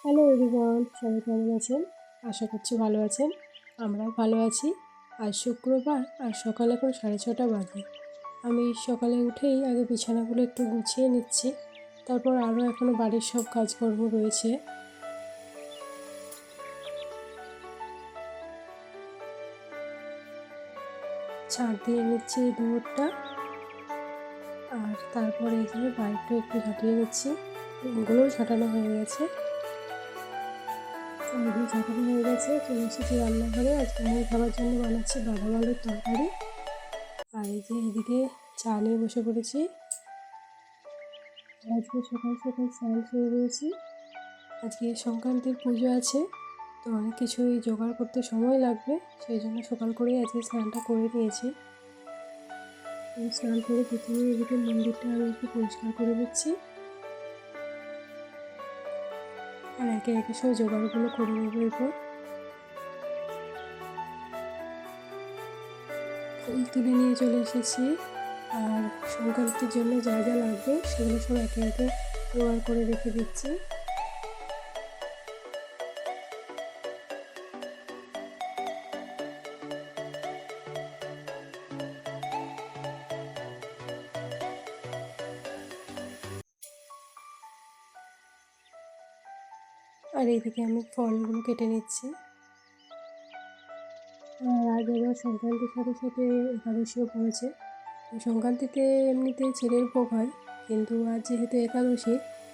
Hello everyone, সবাই কেমন আছেন? আশা করছি ভালো আছেন। আমরাও ভালো আছি। আজ শুক্রবার আর সকাল এখন 6:30 বাজে। আমি সকালে উঠেই আগে বিছানাগুলো একটু গুছিয়ে নিচ্ছি। তারপর আরও এখনও বাড়ির সব কাজকর্ম রয়েছে। ছাদ দিয়ে নিচ্ছি দুয়ারটা, আর তারপরে এই যে বাইরটা একটু ঝাঁটিয়ে নিচ্ছি। রুমগুলোও ঝাঁটানো হয়ে গেছে। চারিদিকে ঝাঁটানো হয়ে গেছে। চলে এসেছি রান্নাঘরে। আজকে আমি খাবার জন্য বানাচ্ছি বাদাম আলুর তরকারি। আর এই যে এদিকে চা নিয়ে বসে পড়েছি। আজকে সকাল সকাল স্নান সেরে রয়েছি। আজকে সংক্রান্তির পুজো আছে, তো অনেক কিছুই জোগাড় করতে সময় লাগবে, সেই জন্য সকাল করেই আজকে স্নানটা করে নিয়েছি। স্নান করে প্রথমে এদিকে মন্দিরটা আমি একটু পরিষ্কার করে দিচ্ছি, আর একে একে সব জোগাড়গুলো করে নেবো। এরপর ফুল তুলে নিয়ে চলে এসেছি, আর সংক্রান্তির জন্য যা যা লাগবে সেগুলো সব একে একে জোগাড় করে রেখে দিচ্ছি। আর এইদিকে আমি ফলগুলো কেটে নিচ্ছি। আর আজ আবার সংক্রান্তির সাথে সাথে একাদশীও পড়েছে। সংক্রান্তিতে এমনিতে চিঁড়ের ভোগ হয়, কিন্তু আজ যেহেতু একাদশী,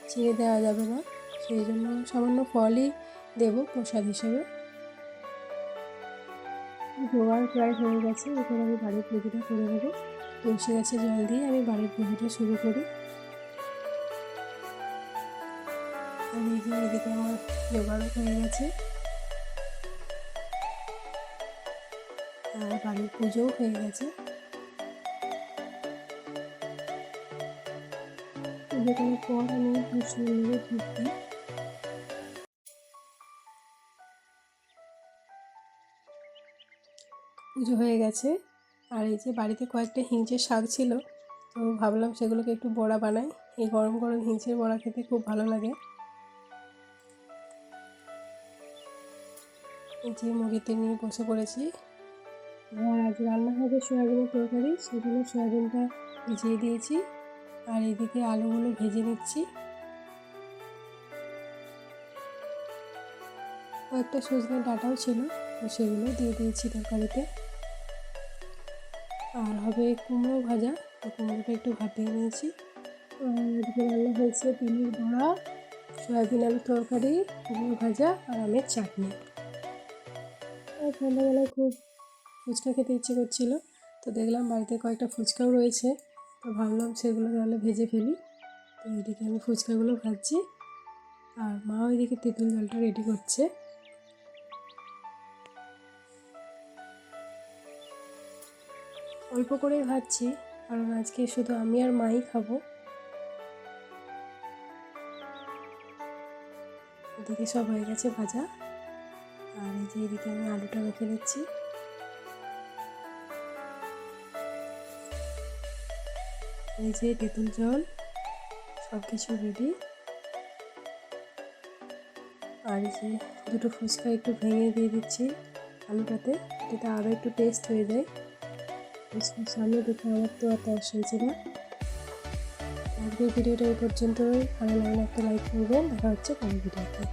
চিঁড়ে দেওয়া যাবে না, সেই জন্য সামান্য ফলই দেবো প্রসাদ হিসেবে। জোগাড় প্রায় হয়ে গেছে। এরপর আমি বাড়ির পুজোটা করে নেবো। তুলসী গাছে জল দিয়ে আমি বাড়ির পুজোটা শুরু করি। আর এই যে এদিকে আমার জোগাড়ও হয়ে গেছে, আর বাড়ির পুজোও হয়ে গেছে। পুজো করার পর আমি তুলসী মন্দিরে ধূপ দিই। পুজো হয়ে গেছে। আর এই যে বাড়িতে কয়েকটা হিঞ্চের শাক ছিল, তো ভাবলাম সেগুলোকে একটু বড়া বানাই। এই গরম গরম হিঞ্চের বড়া খেতে খুব ভালো লাগে। এই যে মুড়িতে নিয়ে বসে পড়েছি। আর আজ রান্না হবে সয়াবিনের তরকারি, সেজন্য সয়াবিনটা ভিজিয়ে দিয়েছি। আর এদিকে আলুগুলো ভেজে নিচ্ছি। কয়েকটা সজনের ডাঁটাও ছিল, তো সেগুলো দিয়ে দিয়েছি তরকারিতে। আর হবে কুমড়ো ভাজা, তো কুমড়োটা একটু ভাপিয়ে নিয়েছি। এদিকে রান্না হয়েছে ডিমের বড়া, সয়াবিন আলুর তরকারি, কুমড়ো ভাজা আর আমের চাটনি। আর সন্ধ্যাবেলায় খুব ফুচকা খেতে ইচ্ছে করছিল, তো দেখলাম বাড়িতে কয়েকটা ফুচকাও রয়েছে, তো ভাবলাম সেগুলো তাহলে ভেজে ফেলি। তো এদিকে আমি ফুচকাগুলো ভাজছি, আর মা ওইদিকে তেঁতুল জলটা রেডি করছে। অল্প করেই ভাজছি, কারণ আজকে শুধু আমি আর মাই খাবো। এদিকে সব হয়ে গেছে ভাজা, আর এই যে এদিকে আমি আলুটা মেখে নিচ্ছি। এই যে তেঁতুল জল, সব কিছু রেডি। আর এই যে দুটো ফুচকা একটু ভেঙে দিয়ে দিচ্ছি আলুটাতে, এটাতে আরও একটু টেস্ট হয়ে যায়। ফুচকার সামনে দেখে আমার তো আর তর্স হয়েছে না। আজকের ভিডিওটা এই পর্যন্তই। ভালো লাগলে একটা লাইক করবেন। দেখা হচ্ছে পরের ভিডিওতে।